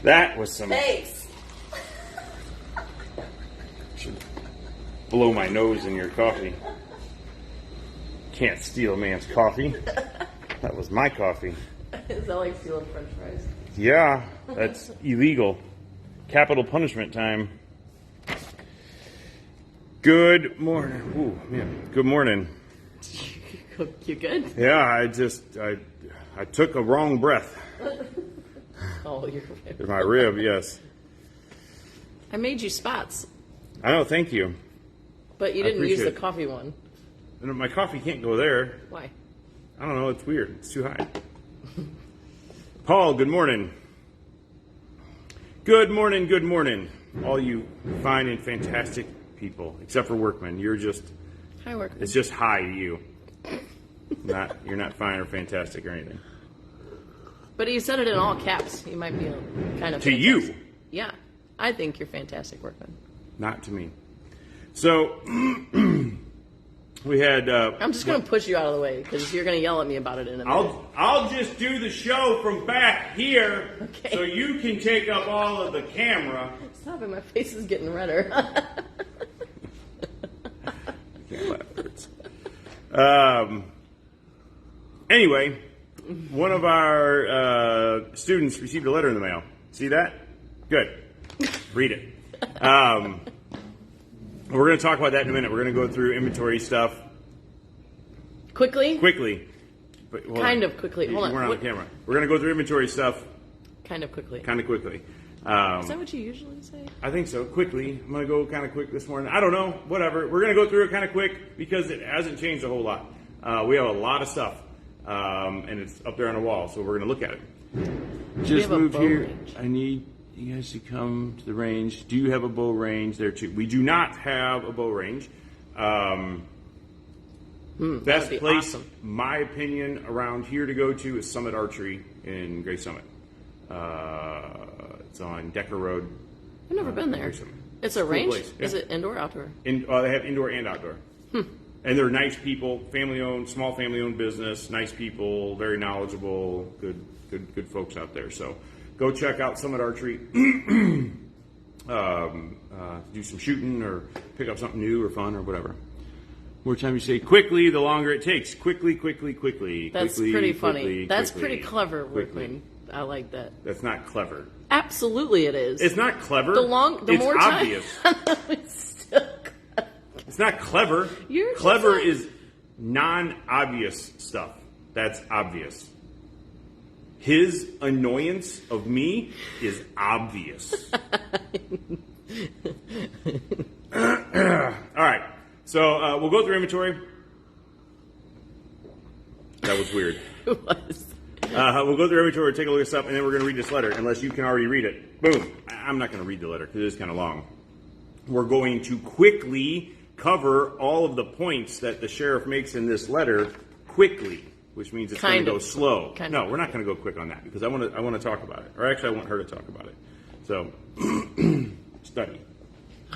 That was some... Thanks. Should blow my nose in your coffee. Can't steal a man's coffee. That was my coffee. Is that like stealing French fries? Yeah, that's illegal. Capital punishment time. Good morning. Ooh, man. Good morning. You good? Yeah, I took a wrong breath. Oh, you're In my rib, yes. I made you spots, I know, thank you. but you I didn't use the appreciate it. coffee one. And my coffee can't go there. Why? I don't know, it's weird. It's too high. Paul, good morning. Good morning, good morning. All you fine and fantastic people, except for Workman. You're just, Hi, Workman. it's just hi to you. You're not fine or fantastic or anything. But he said it in all caps. He might be kind of To fantastic. you, Yeah, I think you're fantastic, Workman. not to me. So, we had... I'm just going to push you out of the way because you're going to yell at me about it in a minute. I'll just do the show from back here, Okay. so you can take up all of the camera. Stop it, my face is getting redder. Can't laugh, it hurts. Anyway, one of our students received a letter in the mail. See that? Good. Read it. We're going to talk about that in a minute. We're going to go through inventory stuff Quickly? quickly. But, hold Kind on. of quickly. Hold on. We're on What- the camera. We're going to go through inventory stuff Kind of quickly. kind of quickly. Is that what you usually say? I think so. Quickly. I'm going to go kind of quick this morning. I don't know. Whatever. We're going to go through it kind of quick because it hasn't changed a whole lot. We have a lot of stuff, and it's up there on the wall, so we're going to look at it. Just have a moved bow here. range? I need you guys to come to the range. Do you have a bow range there too? We do not have a bow range. Best that'd be place, awesome. my opinion, around here to go to is Summit Archery in Gray Summit. It's on Decker Road. I've never been there. Gray Summit. It's a Cool range? place, yeah. Is it indoor, outdoor? They have indoor and outdoor. And they're nice people, family-owned, small family-owned business, nice people, very knowledgeable, good folks out there. So go check out Summit Archery. Do some shooting or pick up something new or fun or whatever. More time you say quickly, the longer it takes. Quickly. That's quickly, pretty funny. quickly, That's quickly, pretty clever, quickly. Workman. I like that. That's not clever. Absolutely it is. It's not clever. the it's more obvious. time. It's still It's not clever. You're Clever just is non-obvious stuff. That's obvious. His annoyance of me is obvious. All right. So we'll go through inventory. That was weird. It was. We'll go through inventory, take a look at stuff, and then we're going to read this letter, unless you can already read it. Boom. I'm not going to read the letter because it is kind of long. We're going to quickly cover all of the points that the sheriff makes in this letter quickly, which means it's going to go slow. No, we're not going to go quick on that because I want to talk about it. Or actually, I want her to talk about it. So, study.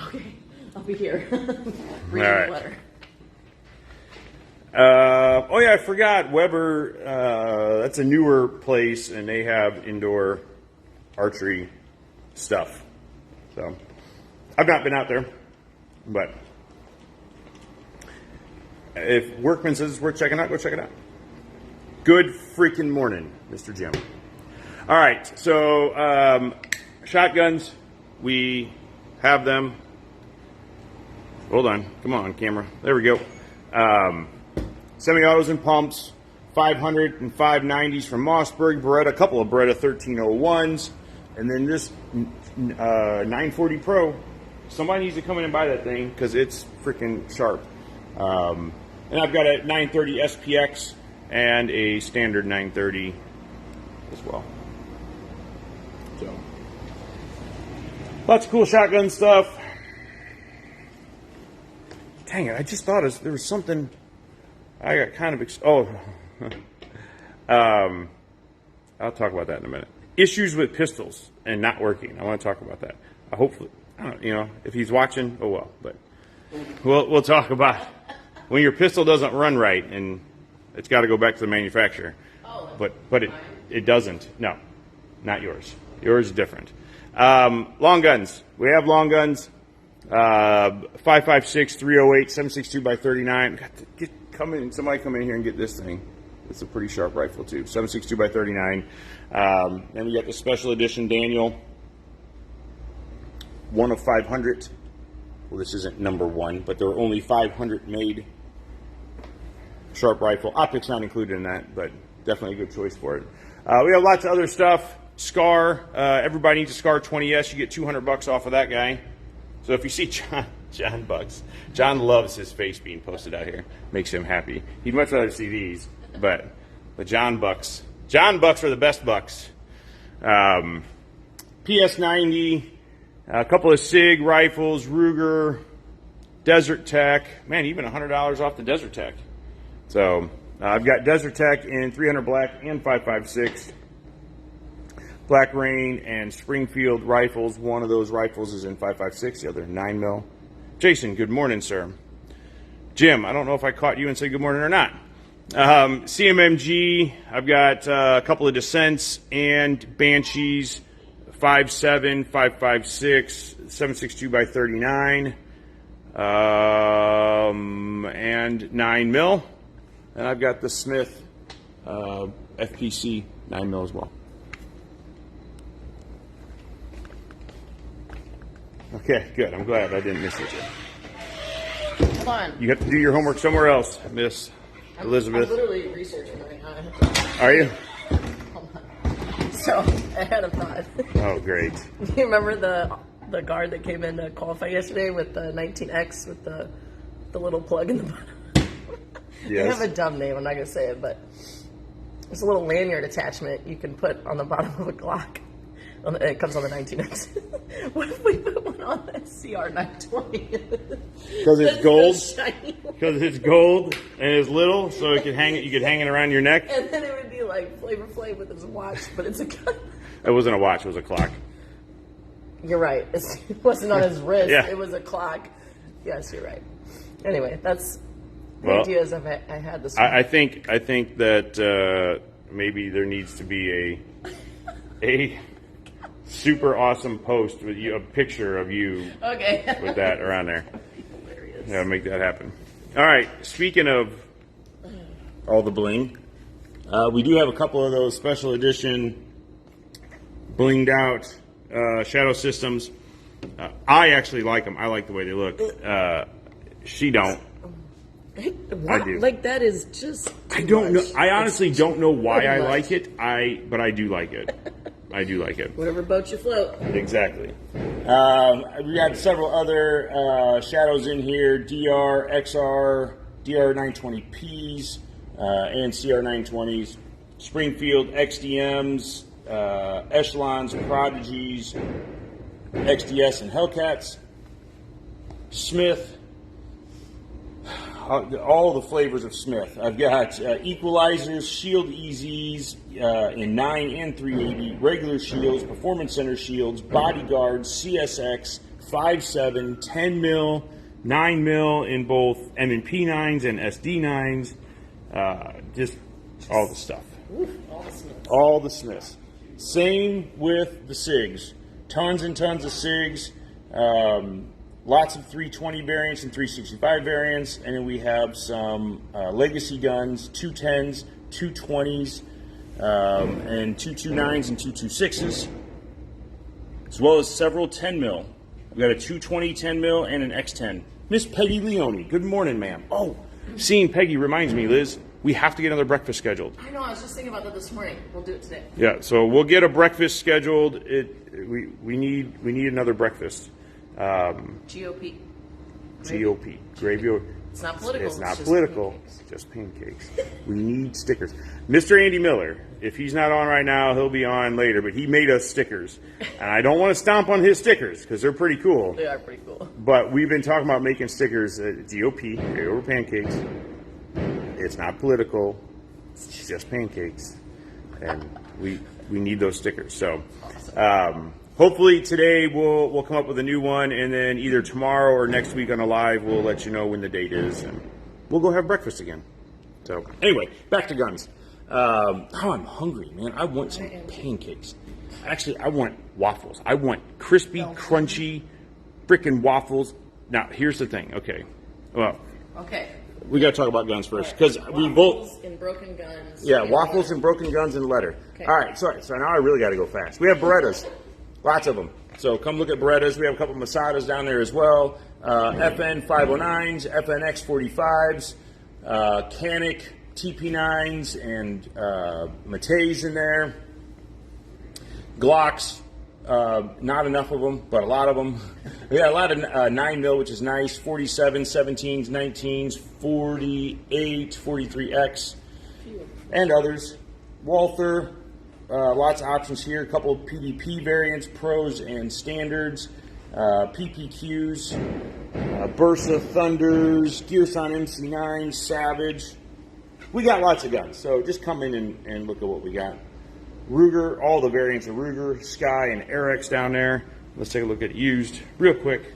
Okay. I'll be here. Reading right. the letter. Oh yeah, I forgot. Weber, that's a newer place, and they have indoor archery stuff. So, I've not been out there, but if Workman says it's worth checking out, go check it out. Good freaking morning, Mr. Jim. All right, so shotguns, we have them. Hold on, come on, camera. There we go. Semi-autos and pumps, 500 and 590s from Mossberg, Beretta, a couple of Beretta 1301s, and then this 940 Pro. Somebody needs to come in and buy that thing because it's freaking sharp. And I've got a 930 SPX and a standard 930 as well. So, lots of cool shotgun stuff. Dang it, I just thought there was something I got kind of... I'll talk about that in a minute. Issues with pistols and not working. I want to talk about that. Hopefully, I don't, if he's watching, oh well. But we'll talk about when your pistol doesn't run right and it's got to go back to the manufacturer. But it doesn't. No, not yours. Yours is different. Long guns. We have long guns. 5.56, 308, 7.62 by 39. Somebody come in here and get this thing. It's a pretty sharp rifle too. 7.62 by 39. And we got the special edition Daniel. 1 of 500. Well, this isn't number 1, but there are only 500 made. Sharp rifle. Optics not included in that, but definitely a good choice for it. We have lots of other stuff. Scar. Everybody needs a Scar 20S. You get $200 off of that guy. So if you see John Bucks, John loves his face being posted out here. Makes him happy. He'd much rather see these, but John Bucks are the best bucks. PS90, a couple of SIG rifles, Ruger, Desert Tech. Man, even $100 off the Desert Tech. So I've got Desert Tech in 300 black and 5.56. Black Rain and Springfield rifles. One of those rifles is in 5.56, the other 9mm. Jason, good morning, sir. Jim, I don't know if I caught you and said good morning or not. CMMG, I've got a couple of Descents and Banshees, 5.7, 5.56, 7.62 by 39, and 9mm. And I've got the Smith FPC 9mm as well. Okay, good. I'm glad I didn't miss it yet. Hold on. You have to do your homework somewhere else, Miss Elizabeth. I'm literally researching right now. Are you? Hold on. So, ahead of thought. Oh, great. Do you remember the guard that came in to qualify yesterday with the 19X with the little plug in the bottom? Yes. They have a dumb name. I'm not going to say it, but there's a little lanyard attachment you can put on the bottom of a Glock. It comes on the 19X. What if we put one on the CR920? Because it's gold. Shiny. Because it's gold and it's little, so it could hang it. You could hang it around your neck. And then it would be like Flavor Flav with his watch, but it's a gun. It wasn't a watch; it was a clock. You're right. It wasn't on his wrist. Yeah. It was a clock. Yes, you're right. Anyway, that's the Well, ideas I had this. I think that maybe there needs to be a super awesome post with you, a picture of you Okay. with that around there. Hilarious. Yeah, make that happen. All right. Speaking of all the bling, we do have a couple of those special edition blinged out shadow systems. I actually like them. I like the way they look. She don't. What? I do. Like that is just. I don't know. I honestly don't know why I too much. like it. But I do like it. I do like it. Whatever boat you float. Exactly. We got several other shadows in here: DR, XR, DR 920Ps, and CR 920s. Springfield XDMs, Echelons, Prodigies, XDS, and Hellcats. Smith. All the flavors of Smith. I've got equalizers, shield EZs in 9 and 380, regular shields, performance center shields, bodyguards, CSX, 5.7, 10mm, 9mm in both M&P 9s and SD 9s. Just all the stuff. All the Smiths. Same with the SIGs. Tons and tons of SIGs. Lots of 320 variants and 365 variants, and then we have some legacy guns, 210s, 220s, and 229s and 226s, as well as several 10mm. We've got a 220 10mm and an X10. Miss Peggy Leone, good morning, ma'am. Oh, seeing Peggy reminds me, Liz, we have to get another breakfast scheduled. I know. I was just thinking about that this morning. We'll do it today. Yeah, so we'll get a breakfast scheduled. We need another breakfast. GOP. GOP. Gravy. It's not political. It's not just political. pancakes. Just pancakes. We need stickers. Mr. Andy Miller, if he's not on right now, he'll be on later, but he made us stickers. And I don't want to stomp on his stickers because they're pretty cool. They are pretty cool. But we've been talking about making stickers at GOP, Gravy over pancakes. It's not political. It's just pancakes. And we need those stickers. So, hopefully today we'll come up with a new one, and then either tomorrow or next week on a live we'll let you know when the date is, and we'll go have breakfast again. So anyway, back to guns. Oh, I'm hungry, man. I want some pancakes. Actually, I want waffles. I want crispy, crunchy, frickin' waffles. Now, here's the thing. Okay. Well, Okay. we got to talk about guns first because we both. Waffles and broken guns. Yeah, waffles and broken guns and letter. Okay. All right, sorry. So now I really got to go fast. We have Berettas, lots of them. So come look at Berettas. We have a couple of Masadas down there as well. FN 509s, FNX 45s, Canic TP9s, and Mateys in there. Glocks, not enough of them, but a lot of them. We got a lot of 9mm, which is nice. 47, 17s, 19s, 48, 43X, and others. Walther, lots of options here. A couple of PDP variants, pros and standards. PPQs, Bursa, Thunders, Gearson MC9, Savage. We got lots of guns, so just come in and look at what we got. Ruger, all the variants of Ruger, Sky, and Arex down there. Let's take a look at used real quick,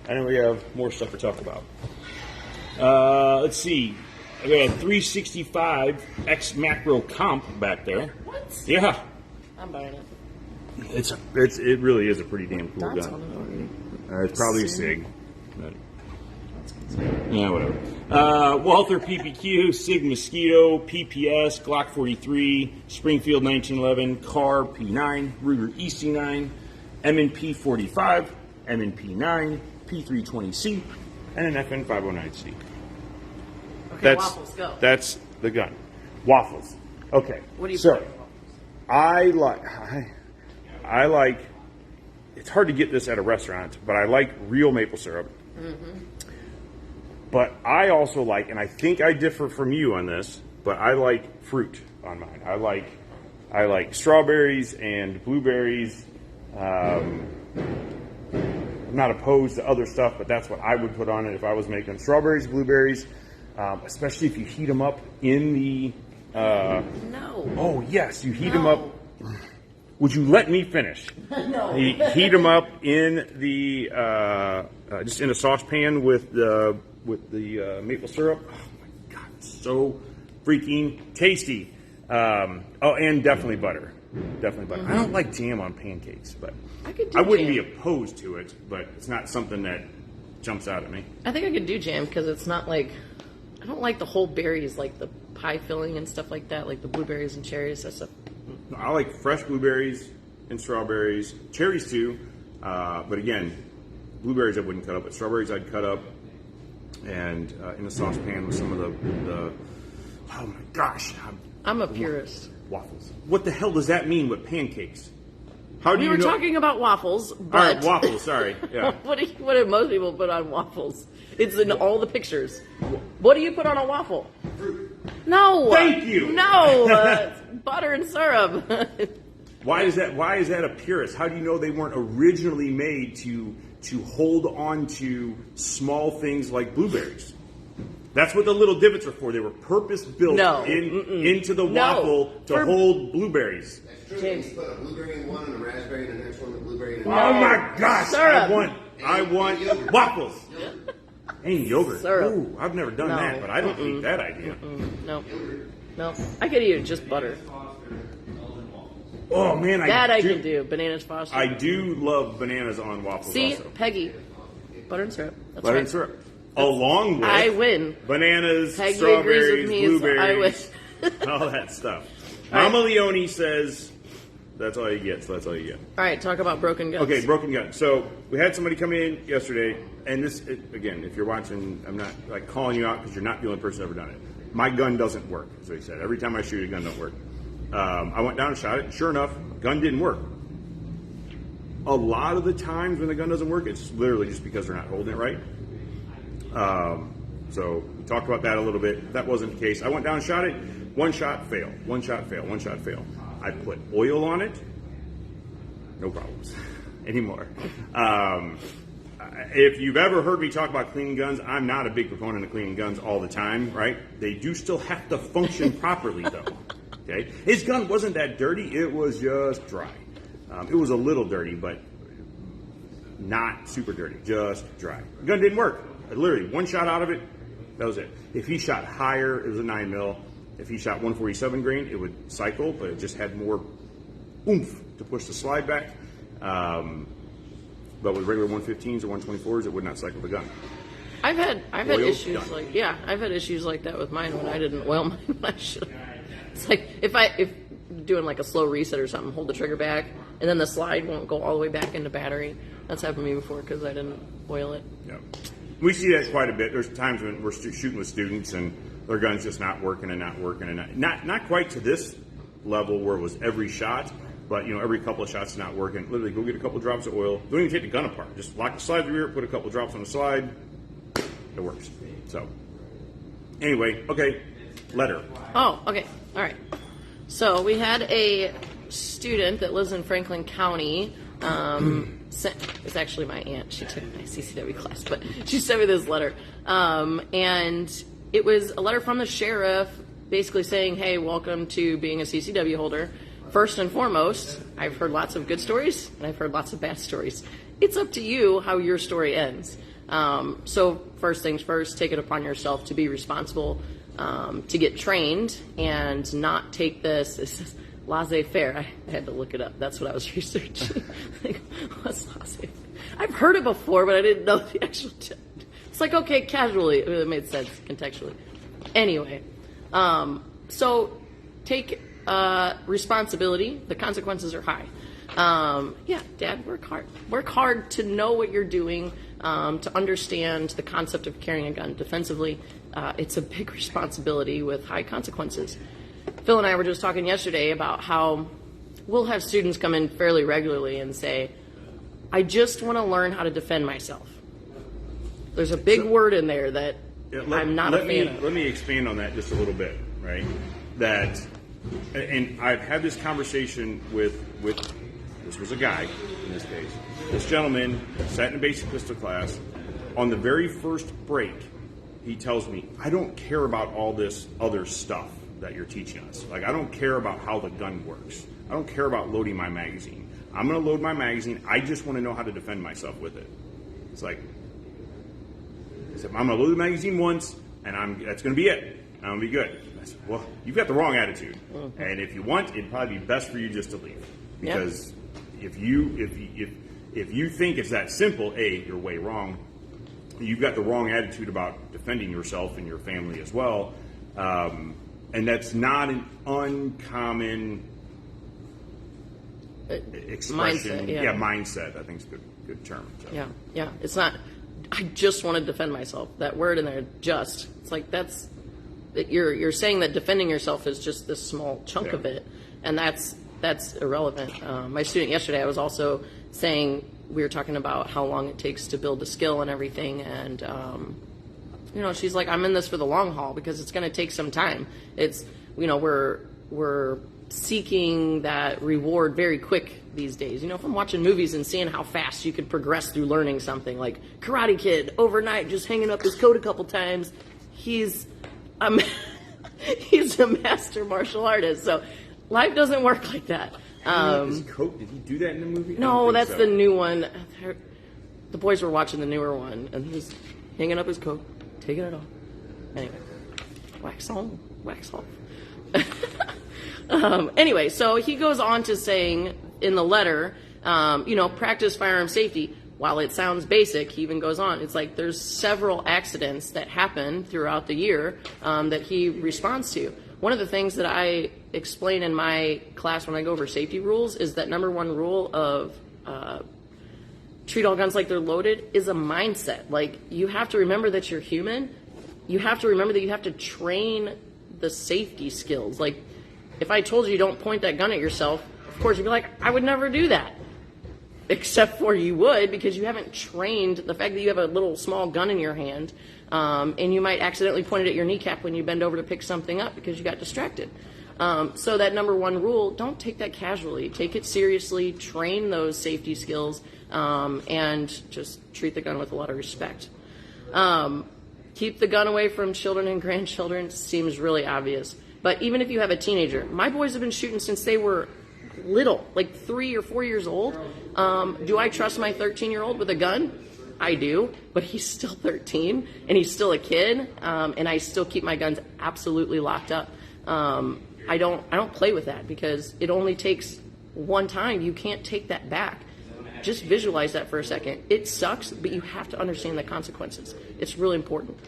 and then we have more stuff to talk about. Let's see. I got a 365 X Macro Comp back there. What? Yeah. I'm buying it. It really is a pretty damn cool That's gun. on it already. It's probably a SIG. But, yeah, whatever. Walther PPQ, SIG Mosquito, PPS, Glock 43, Springfield 1911, CAR P9, Ruger EC9, M&P 45, M&P 9, P320C, and an FN 509C. Okay, waffles, go. That's the gun. Waffles. Okay. What do you so, put? I like, it's hard to get this at a restaurant, but I like real maple syrup. Mm-hmm. But I also like, and I think I differ from you on this, but I like fruit on mine. I like strawberries and blueberries. I'm not opposed to other stuff, but that's what I would put on it if I was making strawberries, blueberries, especially if you heat them up in the... No. Oh, yes, you heat them up. Would you let me finish? No. You heat them up in the just in a saucepan with the maple syrup. Oh my god, so freaking tasty! And definitely butter. Definitely butter. I don't like jam on pancakes, but I wouldn't be opposed to it. But it's not something that jumps out at me. I think I could do jam because it's not like I don't like the whole berries, like the pie filling and stuff like that, like the blueberries and cherries. That stuff. I like fresh blueberries and strawberries, cherries too. But again, blueberries I wouldn't cut up, but strawberries I'd cut up and in a saucepan with some of the oh my gosh. I'm a purist. Waffles. What the hell does that mean with pancakes? How do We you were know? talking about waffles, All but right, waffles. Sorry. Yeah. what do most people put on waffles? It's in all the pictures. What do you put on a waffle? No. Thank you. No. Butter and syrup. Why is that a purist? How do you know they weren't originally made to hold on to small things like blueberries? That's what the little divots are for. They were purpose built into the waffle to hold blueberries. That's true. James. You put a blueberry in one and a raspberry in the next one, a blueberry in the Oh next. my gosh! Syrup. I want waffles. And yogurt. Syrup. Ooh, I've never done that, but I don't hate that idea. No. I could eat just butter. Oh man, I can do. Bananas Foster. I do love bananas on waffles. See, also. Peggy, butter and syrup. That's Butter right. and syrup. Along with I win. bananas, Peggy strawberries, agrees with me, so blueberries, I win. all that stuff. All right. Mama Leone says that's all you get, so that's all you get. All right, talk about broken guns. Okay, broken gun. So we had somebody come in yesterday, and again, if you're watching, I'm not like calling you out because you're not the only person who's ever done it. My gun doesn't work, as he said. Every time I shoot, a gun don't work. I went down and shot it. Sure enough, gun didn't work. A lot of the times when the gun doesn't work, it's literally just because they're not holding it right. So we talked about that a little bit. That wasn't the case. I went down and shot it. One shot, fail. One shot, fail. One shot, fail. I put oil on it. No problems anymore. If you've ever heard me talk about cleaning guns, I'm not a big proponent of cleaning guns all the time, right? They do still have to function properly, though. Okay, his gun wasn't that dirty; it was just dry. It was a little dirty, but not super dirty, just dry. The gun didn't work. Literally, one shot out of it, that was it. If he shot higher, it was a 9mm. If he shot 147 grain, it would cycle, but it just had more oomph to push the slide back. But with regular 115s or 124s, it would not cycle the gun. I've had Oiled, issues done. I've had issues like that with mine when I didn't oil mine when I should. It's like if doing like a slow reset or something, hold the trigger back, and then the slide won't go all the way back into battery. That's happened to me before because I didn't oil it. Yeah. We see that quite a bit. There's times when we're shooting with students and their gun's just not working and not quite to this level where it was every shot, but every couple of shots not working. Literally go get a couple drops of oil. Don't even take the gun apart. Just lock the slide to the rear, put a couple drops on the slide. It works. So anyway, okay, letter. Oh, okay. All right. So we had a student that lives in Franklin County. It's actually my aunt. She took my CCW class, but she sent me this letter. And it was a letter from the sheriff basically saying, hey, welcome to being a CCW holder. First and foremost, I've heard lots of good stories and I've heard lots of bad stories. It's up to you how your story ends. So first things first, take it upon yourself to be responsible, to get trained and not take this laissez-faire. I had to look it up. That's what I was researching. Like, what's laissez-faire? I've heard it before, but I didn't know the actual term. It's like, okay, casually. It made sense contextually. Anyway, so take responsibility. The consequences are high. Dad, work hard. Work hard to know what you're doing, to understand the concept of carrying a gun defensively. It's a big responsibility with high consequences. Phil and I were just talking yesterday about how we'll have students come in fairly regularly and say, I just want to learn how to defend myself. There's a big word in there that I'm not a fan of. Let me expand on that just a little bit, right? And I've had this conversation with this was a guy in this case. This gentleman sat in a basic pistol class. On the very first break, he tells me, I don't care about all this other stuff that you're teaching us. Like, I don't care about how the gun works. I don't care about loading my magazine. I'm going to load my magazine. I just want to know how to defend myself with it. It's like, I said, I'm going to load the magazine once, and that's going to be it. I'm going to be good. I said, well, you've got the wrong attitude. Mm-hmm. And if you want, it'd probably be best for you just to leave. Because if you think it's that simple, A, you're way wrong. You've got the wrong attitude about defending yourself and your family as well. And that's not an uncommon expression. Mindset, mindset, I think is a good term. So. Yeah. It's not, I just want to defend myself. That word in there, just. It's like you're saying that defending yourself is just this small chunk of it. And that's irrelevant. My student yesterday, I was also saying, we were talking about how long it takes to build a skill and everything, and she's like, I'm in this for the long haul because it's going to take some time. It's we're seeking that reward very quick these days. From watching movies and seeing how fast you could progress through learning something, like Karate Kid overnight, just hanging up his coat a couple times. He's a master martial artist. So life doesn't work like that. His coat? Did he do that in the movie? No, that's the new one. The boys were watching the newer one, and he's hanging up his coat, taking it off. Anyway, wax on, wax off. Anyway, so he goes on to saying in the letter, practice firearm safety. While it sounds basic, he even goes on. It's like there's several accidents that happen throughout the year that he responds to. One of the things that I explain in my class when I go over safety rules is that number one rule of treat all guns like they're loaded is a mindset. Like, you have to remember that you're human. You have to remember that you have to train the safety skills. Like, if I told you don't point that gun at yourself, of course you'd be like, I would never do that. Except for you would, because you haven't trained the fact that you have a little small gun in your hand, and you might accidentally point it at your kneecap when you bend over to pick something up because you got distracted. So that number one rule, don't take that casually. Take it seriously, train those safety skills, and just treat the gun with a lot of respect. Keep the gun away from children and grandchildren seems really obvious. But even if you have a teenager, my boys have been shooting since they were little, like 3 or 4 years old. Do I trust my 13-year-old with a gun? I do, but he's still 13 and he's still a kid, and I still keep my guns absolutely locked up. I don't play with that because it only takes one time. You can't take that back. Just visualize that for a second. It sucks, but you have to understand the consequences. It's really important.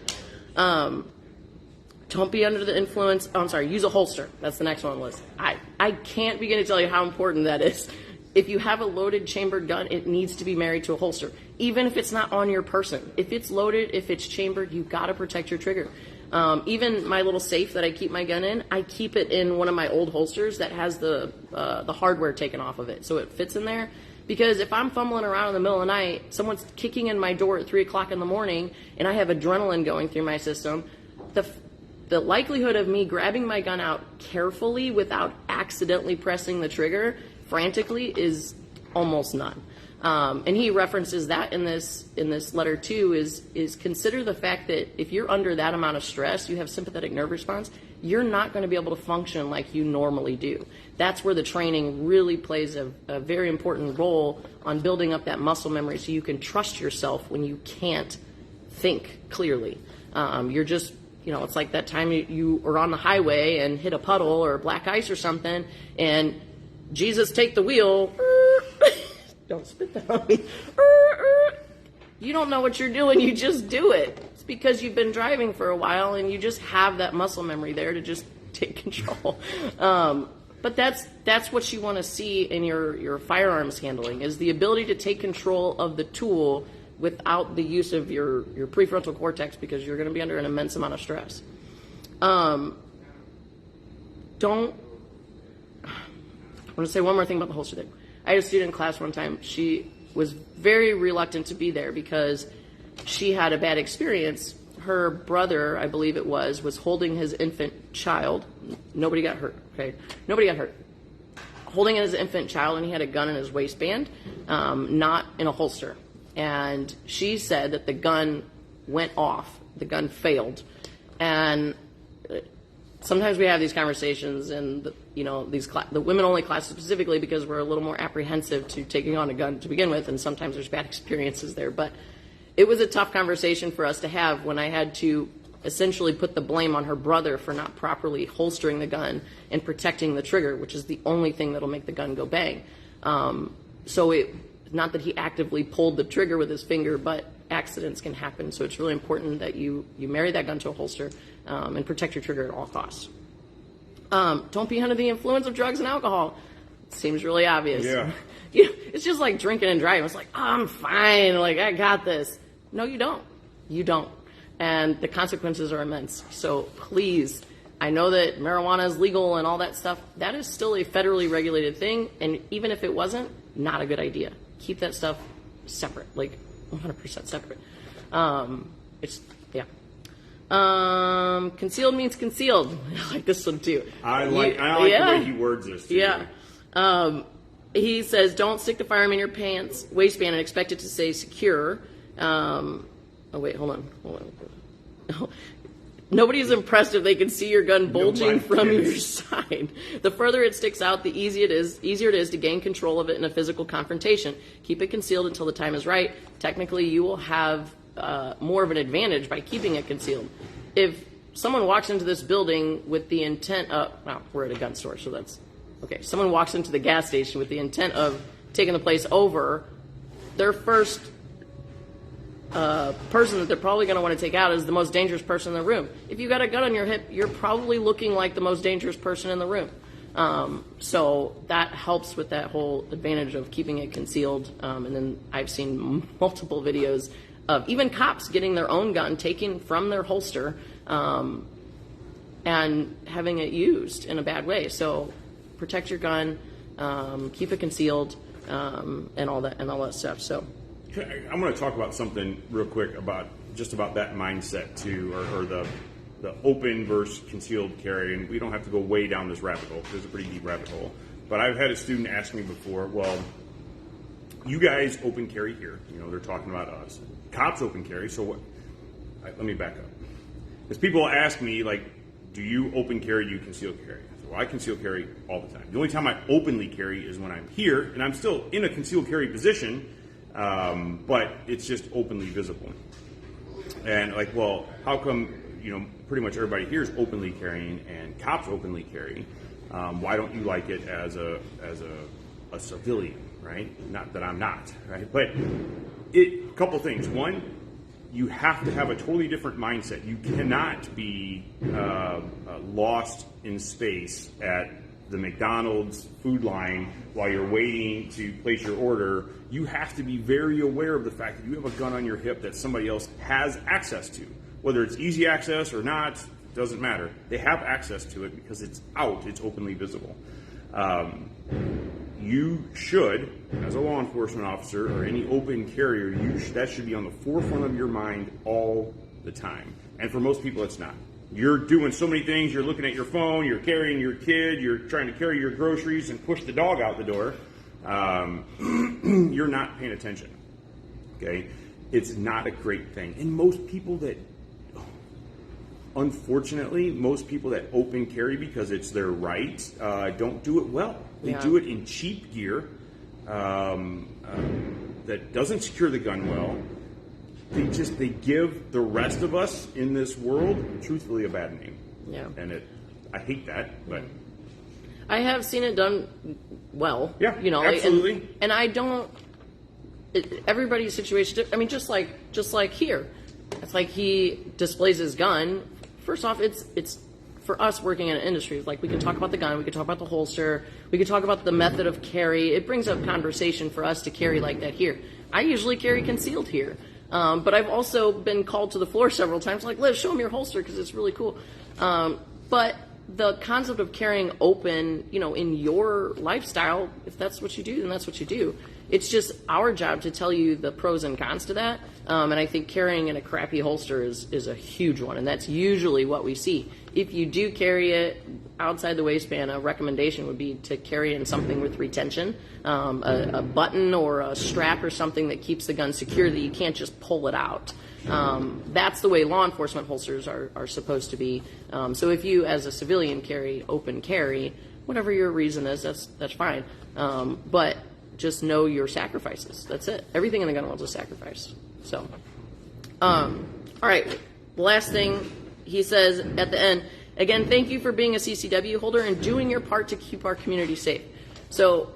Don't be under the influence. Oh, I'm sorry. Use a holster. That's the next one on the list. I can't begin to tell you how important that is. If you have a loaded chambered gun, it needs to be married to a holster, even if it's not on your person. If it's loaded, if it's chambered, you've got to protect your trigger. Even my little safe that I keep my gun in, I keep it in one of my old holsters that has the hardware taken off of it, so it fits in there. Because if I'm fumbling around in the middle of the night, someone's kicking in my door at 3 o'clock in the morning, and I have adrenaline going through my system, the likelihood of me grabbing my gun out carefully without accidentally pressing the trigger frantically is almost none. And he references that in this letter too, is consider the fact that if you're under that amount of stress, you have sympathetic nerve response, you're not going to be able to function like you normally do. That's where the training really plays a very important role on building up that muscle memory so you can trust yourself when you can't think clearly. You're just, it's like that time you are on the highway and hit a puddle or black ice or something, and Jesus, take the wheel. Don't spit that on me. You don't know what you're doing. You just do it. It's because you've been driving for a while and you just have that muscle memory there to just take control. But that's what you want to see in your firearms handling, is the ability to take control of the tool without the use of your prefrontal cortex, because you're going to be under an immense amount of stress. I want to say one more thing about the holster thing. I had a student in class one time. She was very reluctant to be there because she had a bad experience. Her brother, I believe it was holding his infant child. Nobody got hurt, okay? Nobody got hurt. Holding his infant child, and he had a gun in his waistband, not in a holster. And she said that the gun went off. The gun failed. And sometimes we have these conversations, and the women-only classes specifically, because we're a little more apprehensive to taking on a gun to begin with, and sometimes there's bad experiences there. But it was a tough conversation for us to have when I had to essentially put the blame on her brother for not properly holstering the gun and protecting the trigger, which is the only thing that'll make the gun go bang. Not that he actively pulled the trigger with his finger, but accidents can happen. So it's really important that you marry that gun to a holster and protect your trigger at all costs. Don't be under the influence of drugs and alcohol. It seems really obvious. Yeah. It's just like drinking and driving. It's like, oh, I'm fine. Like, I got this. No, you don't. You don't. And the consequences are immense. So please, I know that marijuana is legal and all that stuff. That is still a federally regulated thing. And even if it wasn't, not a good idea. Keep that stuff separate, like 100% separate. Concealed means concealed. I like this one too. I like the way he words this too. Yeah. He says, don't stick the firearm in your pants waistband and expect it to stay secure. Hold on. Nobody's impressed if they can see your gun bulging from your side. The further it sticks out, the easier it is to gain control of it in a physical confrontation. Keep it concealed until the time is right. Technically, you will have more of an advantage by keeping it concealed. If someone walks into this building with the intent of, we're at a gun store, so that's okay. Someone walks into the gas station with the intent of taking the place over, their first person that they're probably going to want to take out is the most dangerous person in the room. If you got a gun on your hip, you're probably looking like the most dangerous person in the room. So that helps with that whole advantage of keeping it concealed. And then I've seen multiple videos of even cops getting their own gun taken from their holster and having it used in a bad way. So protect your gun, keep it concealed, and all that stuff. So I'm going to talk about something real quick about that mindset too, or the open versus concealed carry. And we don't have to go way down this rabbit hole, because it's a pretty deep rabbit hole. But I've had a student ask me before, well, you guys open carry here. They're talking about us. Cops open carry, so what? Let me back up. Because people ask me, like, do you open carry, do you conceal carry? I say, well, I conceal carry all the time. The only time I openly carry is when I'm here, and I'm still in a concealed carry position, but it's just openly visible. And like, well, how come pretty much everybody here is openly carrying, and cops openly carry. Why don't you like it as a civilian, right? Not that I'm not, right? But a couple things. One, you have to have a totally different mindset. You cannot be lost in space at the McDonald's food line while you're waiting to place your order. You have to be very aware of the fact that you have a gun on your hip that somebody else has access to. Whether it's easy access or not, doesn't matter. They have access to it because it's out, it's openly visible. You should, as a law enforcement officer or any open carrier, that should be on the forefront of your mind all the time. And for most people, it's not. You're doing so many things. You're looking at your phone. You're carrying your kid. You're trying to carry your groceries and push the dog out the door. You're not paying attention. Okay? It's not a great thing. And most people that, unfortunately, most people that open carry because it's their right don't do it well. They do it in cheap gear that doesn't secure the gun well. They give the rest of us in this world, truthfully, a bad name. Yeah. And I hate that, but I have seen it done well. Yeah, absolutely. And I don't. Everybody's situation. I mean, just like here, it's like he displays his gun. First off, it's for us working in an industry. Like, we can talk about the gun, we can talk about the holster, we can talk about the method of carry. It brings up conversation for us to carry like that here. I usually carry concealed here. But I've also been called to the floor several times, like, Liv, show me your holster because it's really cool. But the concept of carrying open, in your lifestyle, if that's what you do, then that's what you do. It's just our job to tell you the pros and cons to that. And I think carrying in a crappy holster is a huge one, and that's usually what we see. If you do carry it outside the waistband, a recommendation would be to carry in something with retention, a button or a strap or something that keeps the gun secure that you can't just pull it out. That's the way law enforcement holsters are supposed to be. So if you, as a civilian, carry open carry, whatever your reason is, that's fine. But just know your sacrifices. That's it. Everything in the gun world is a sacrifice. So, all right. The last thing he says at the end, again, thank you for being a CCW holder and doing your part to keep our community safe. So,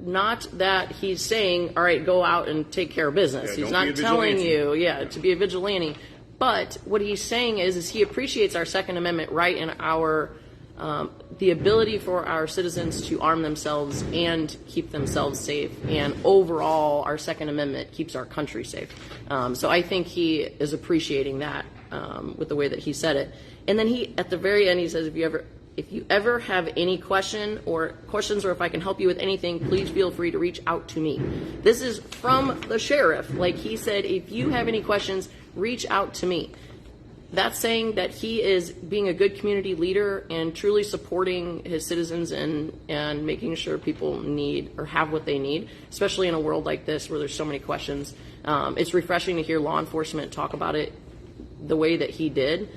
not that he's saying, all right, go out and take care of business. He's not telling you, to be a vigilante. But what he's saying is he appreciates our Second Amendment right and our the ability for our citizens to arm themselves and keep themselves safe. And overall, our Second Amendment keeps our country safe. So I think he is appreciating that with the way that he said it. And then at the very end, he says, if you ever have any questions or if I can help you with anything, please feel free to reach out to me. This is from the sheriff. Like he said, if you have any questions, reach out to me. That's saying that he is being a good community leader and truly supporting his citizens and making sure people need or have what they need, especially in a world like this where there's so many questions. It's refreshing to hear law enforcement talk about it the way that he did,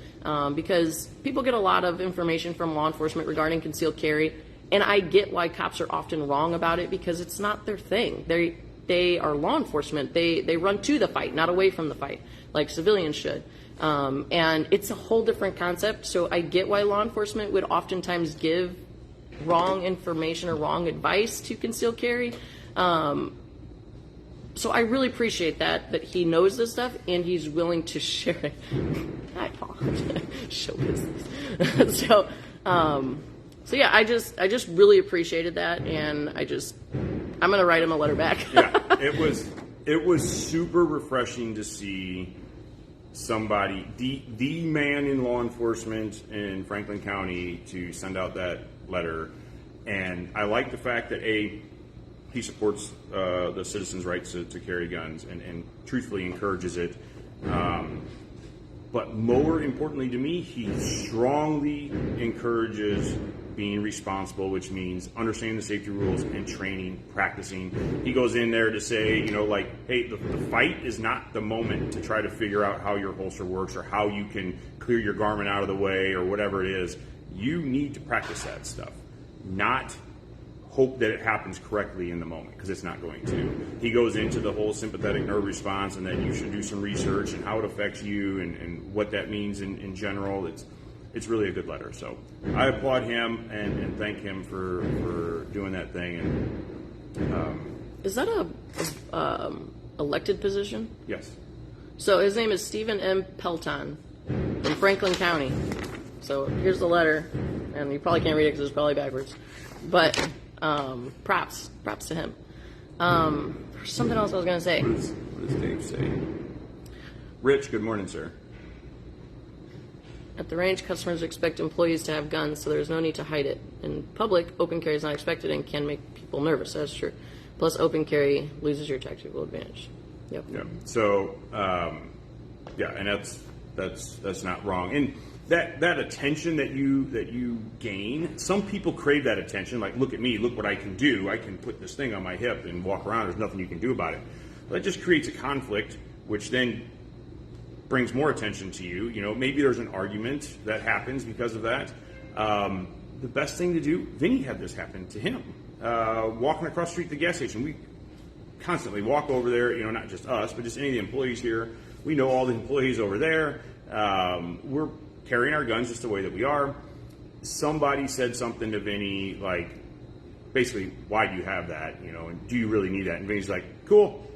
because people get a lot of information from law enforcement regarding concealed carry, and I get why cops are often wrong about it because it's not their thing. They are law enforcement. They run to the fight, not away from the fight, like civilians should. And it's a whole different concept, so I get why law enforcement would oftentimes give wrong information or wrong advice to concealed carry. So I really appreciate that he knows this stuff and he's willing to share it. Hi, Paul. Show business. So yeah, I just really appreciated that, and I'm gonna write him a letter back. Yeah, it was super refreshing to see somebody, the man in law enforcement in Franklin County, to send out that letter. And I like the fact that he supports the citizens' rights to carry guns and truthfully encourages it. But more importantly to me, he strongly encourages being responsible, which means understanding the safety rules and training, practicing. He goes in there to say, hey, the fight is not the moment to try to figure out how your holster works or how you can clear your garment out of the way or whatever it is. You need to practice that stuff, not hope that it happens correctly in the moment, because it's not going to. He goes into the whole sympathetic nerve response, and that you should do some research and how it affects you and what that means in general. It's really a good letter. So I applaud him and thank him for doing that thing. And is that a elected position? yes. So his name is Stephen M. Pelton from Franklin County. So here's the letter, and you probably can't read it because it's probably backwards. But props to him. Something else I was going to say. What does Dave say? Rich, good morning, sir. At the range, customers expect employees to have guns, so there's no need to hide it. In public, open carry is not expected and can make people nervous. That's true. Plus, open carry loses your tactical advantage. Yep. Yeah. So, and that's not wrong. And that attention that you gain, some people crave that attention. Like, look at me, look what I can do. I can put this thing on my hip and walk around. There's nothing you can do about it. That just creates a conflict, which then brings more attention to you. You know, maybe there's an argument that happens because of that. The best thing to do, Vinny had this happen to him. Walking across the street to the gas station, we constantly walk over there, you know, not just us, but just any of the employees here. We know all the employees over there. We're carrying our guns just the way that we are. Somebody said something to Vinny, like, basically, why do you have that, you know, and do you really need that? And Vinny's like, cool,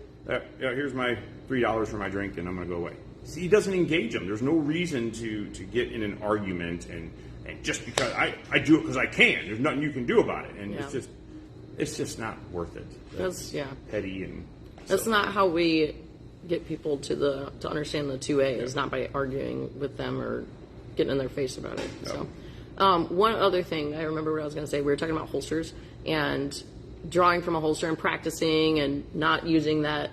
here's my $3 for my drink, and I'm going to go away. See, he doesn't engage them. There's no reason to get in an argument, and just because I do it because I can. There's nothing you can do about it, and it's just not worth it. That's petty, and that's not how we get people to understand the 2A. Is not by arguing with them or getting in their face about it. No. So, one other thing I remember what I was going to say. We were talking about holsters and drawing from a holster and practicing and not using that.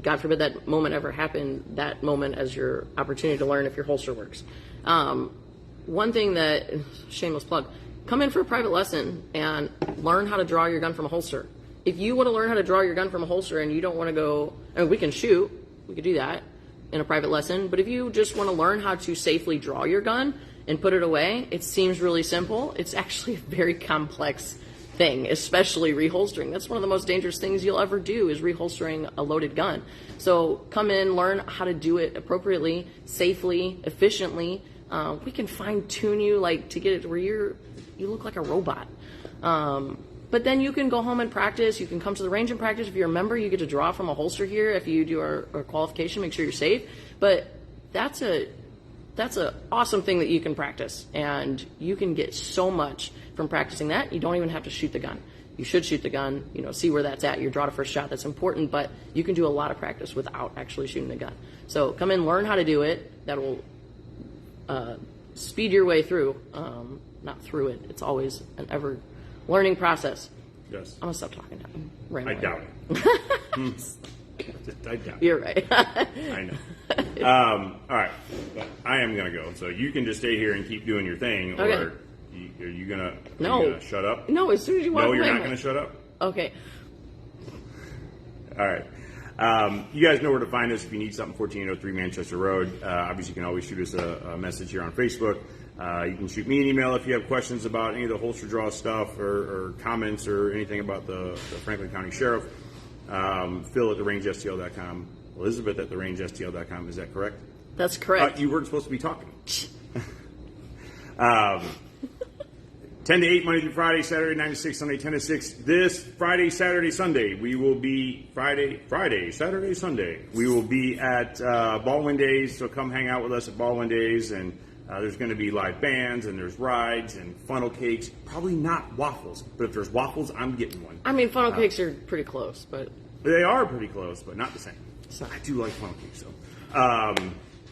God forbid that moment ever happened, that moment as your opportunity to learn if your holster works. One thing that, shameless plug, come in for a private lesson and learn how to draw your gun from a holster. If you want to learn how to draw your gun from a holster and you don't want to go, I mean, we can shoot, we could do that in a private lesson, but if you just want to learn how to safely draw your gun and put it away, it seems really simple. It's actually a very complex thing, especially reholstering. That's one of the most dangerous things you'll ever do is reholstering a loaded gun. So come in, learn how to do it appropriately, safely, efficiently. We can fine tune you like to get it to where you look like a robot. But then you can go home and practice. You can come to the range and practice. If you're a member, you get to draw from a holster here. If you do our qualification, make sure you're safe. But that's a awesome thing that you can practice, and you can get so much from practicing that. You don't even have to shoot the gun. You should shoot the gun, you know, see where that's at. Your draw to first shot, that's important, but you can do a lot of practice without actually shooting the gun. So come in, learn how to do it. That will speed your way through. Not through it. It's always an ever learning process. Yes. I'm gonna stop talking now. I doubt it. I doubt it. You're right. I know. All right. I am going to go. So you can just stay here and keep doing your thing. Okay. Or are you going to shut up? No, as soon as you want to. No, you're not going to shut up? Okay. All right. You guys know where to find us if you need something, 1403 Manchester Road. Obviously, you can always shoot us a message here on Facebook. You can shoot me an email if you have questions about any of the holster draw stuff or comments or anything about the Franklin County Sheriff. Phil at therangestl.com. Elizabeth at therangestl.com. Is that correct? That's correct. You weren't supposed to be talking. 10 to 8, Monday through Friday, Saturday 9 to 6, Sunday 10 to 6. This Friday, Saturday, Sunday, we will be Saturday, Sunday. We will be at Baldwin Days, so come hang out with us at Baldwin Days, and there's going to be live bands, and there's rides, and funnel cakes. Probably not waffles, but if there's waffles, I'm getting one. I mean, funnel cakes are pretty close, but... They are pretty close, but not the same. I do like funnel cakes, though.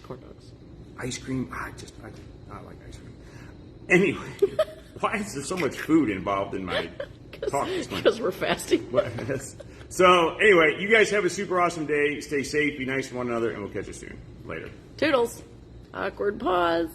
Corn dogs. Ice cream, I like ice cream. Anyway, why is there so much food involved in my talk this morning? Because we're fasting. So, anyway, you guys have a super awesome day. Stay safe, be nice to one another, and we'll catch you soon. Later. Toodles. Awkward pause.